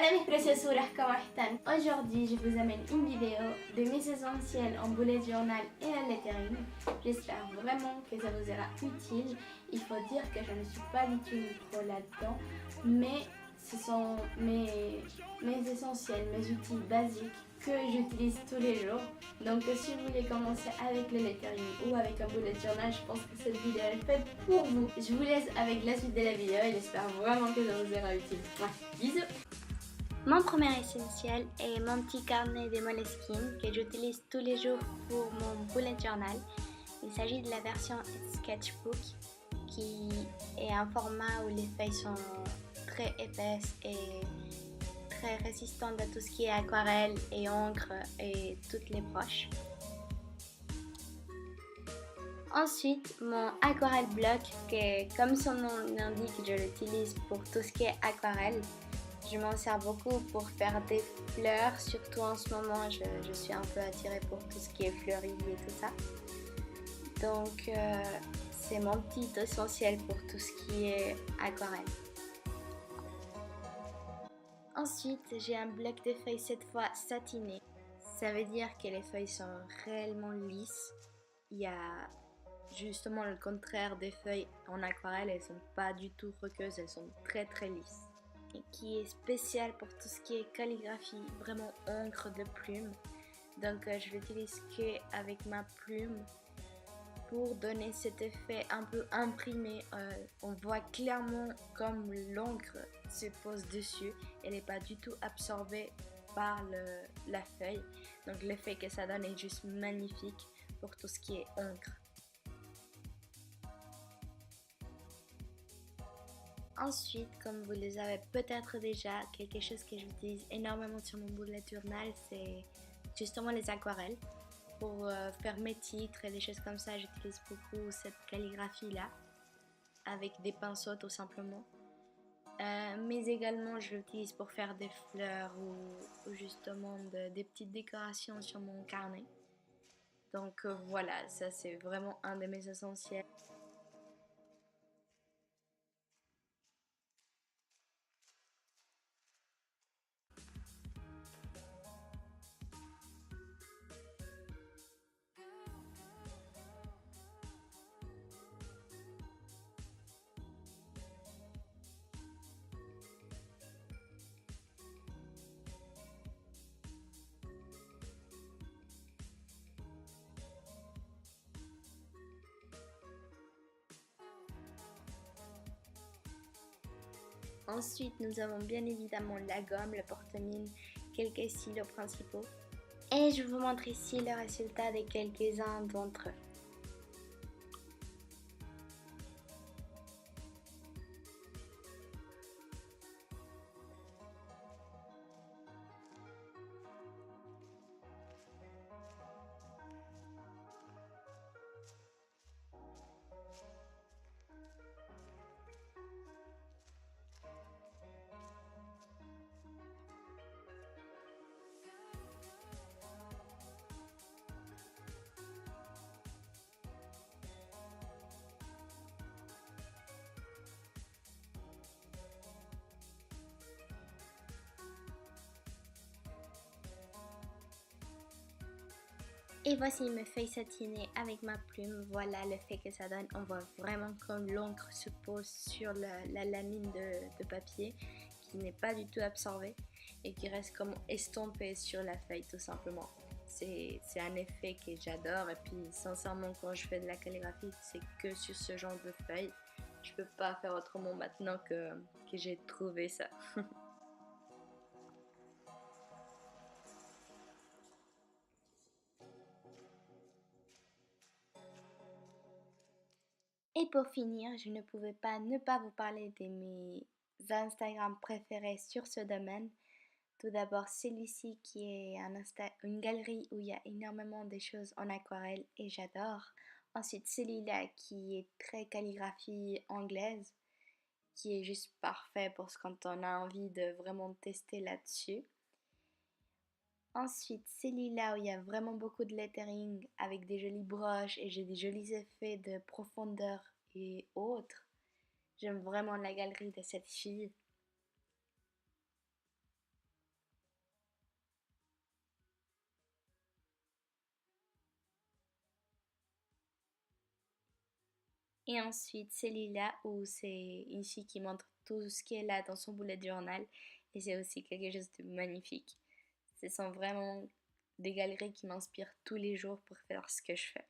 Hola mis preciosuras, ¿cómo están? Aujourd'hui, je vous amène une vidéo de mes essentiels en bullet journal et en lettering. J'espère vraiment que ça vous sera utile. Il faut dire que je ne suis pas du tout une pro là-dedans, mais ce sont mes essentiels, mes outils basiques que j'utilise tous les jours. Donc si vous voulez commencer avec le lettering ou avec un bullet journal, je pense que cette vidéo est faite pour vous. Je vous laisse avec la suite de la vidéo et j'espère vraiment que ça vous sera utile. Ouais, bisous! Mon premier essentiel est mon petit carnet de Moleskine que j'utilise tous les jours pour mon bullet journal. Il s'agit de la version Sketchbook qui est un format où les feuilles sont très épaisses et très résistantes à tout ce qui est aquarelle et encre et toutes les broches. Ensuite, mon aquarelle bloc que, comme son nom l'indique, je l'utilise pour tout ce qui est aquarelle. Je m'en sers beaucoup pour faire des fleurs, surtout en ce moment, je suis un peu attirée pour tout ce qui est fleuri et tout ça. Donc, c'est mon petit essentiel pour tout ce qui est aquarelle. Ensuite, j'ai un bloc de feuilles cette fois satiné. Ça veut dire que les feuilles sont réellement lisses. Il y a justement le contraire des feuilles en aquarelle, elles sont pas du tout roqueuses, elles sont très lisses. Et qui est spécial pour tout ce qui est calligraphie, vraiment encre de plume. Donc je l'utilise que avec ma plume pour donner cet effet un peu imprimé. On voit clairement comme l'encre se pose dessus, elle n'est pas du tout absorbée par la feuille. Donc l'effet que ça donne est juste magnifique pour tout ce qui est encre. Ensuite, comme vous le savez peut-être déjà, quelque chose que j'utilise énormément sur mon bullet journal, c'est justement les aquarelles. Pour faire mes titres et des choses comme ça, j'utilise beaucoup cette calligraphie-là, avec des pinceaux tout simplement. Mais également, je l'utilise pour faire des fleurs ou justement des petites décorations sur mon carnet. Donc voilà, ça c'est vraiment un de mes essentiels. Ensuite, nous avons bien évidemment la gomme, le porte-mine, quelques stylos principaux. Et je vous montre ici le résultat de quelques-uns d'entre eux. Et voici mes feuilles satinées avec ma plume. Voilà l'effet que ça donne. On voit vraiment comme l'encre se pose sur la lamine de papier qui n'est pas du tout absorbée et qui reste comme estompée sur la feuille tout simplement. C'est un effet que j'adore et puis sincèrement quand je fais de la calligraphie c'est que sur ce genre de feuilles. Je peux pas faire autrement maintenant que j'ai trouvé ça. Et pour finir, je ne pouvais pas ne pas vous parler de mes Instagram préférés sur ce domaine. Tout d'abord celui-ci qui est une galerie où il y a énormément de choses en aquarelle et j'adore. Ensuite celui-là qui est très calligraphie anglaise, qui est juste parfait pour quand on a envie de vraiment tester là-dessus. Ensuite celui-là où il y a vraiment beaucoup de lettering avec des jolies broches et j'ai des jolis effets de profondeur et autres. J'aime vraiment la galerie de cette fille. Et ensuite, celui-là où c'est une fille qui montre tout ce qu'elle a dans son bullet journal. Et c'est aussi quelque chose de magnifique. Ce sont vraiment des galeries qui m'inspirent tous les jours pour faire ce que je fais.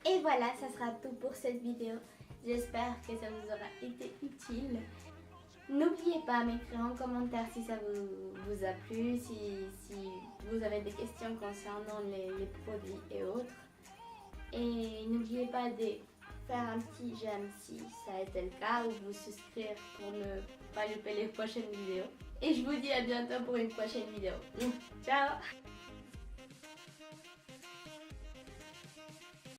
Et voilà, ça sera tout pour cette vidéo. J'espère que ça vous aura été utile. N'oubliez pas à m'écrire en commentaire si ça vous a plu, si vous avez des questions concernant les produits et autres. Et n'oubliez pas de faire un petit j'aime si ça a été le cas ou vous souscrire pour ne pas louper les prochaines vidéos. Et je vous dis à bientôt pour une prochaine vidéo. Ciao!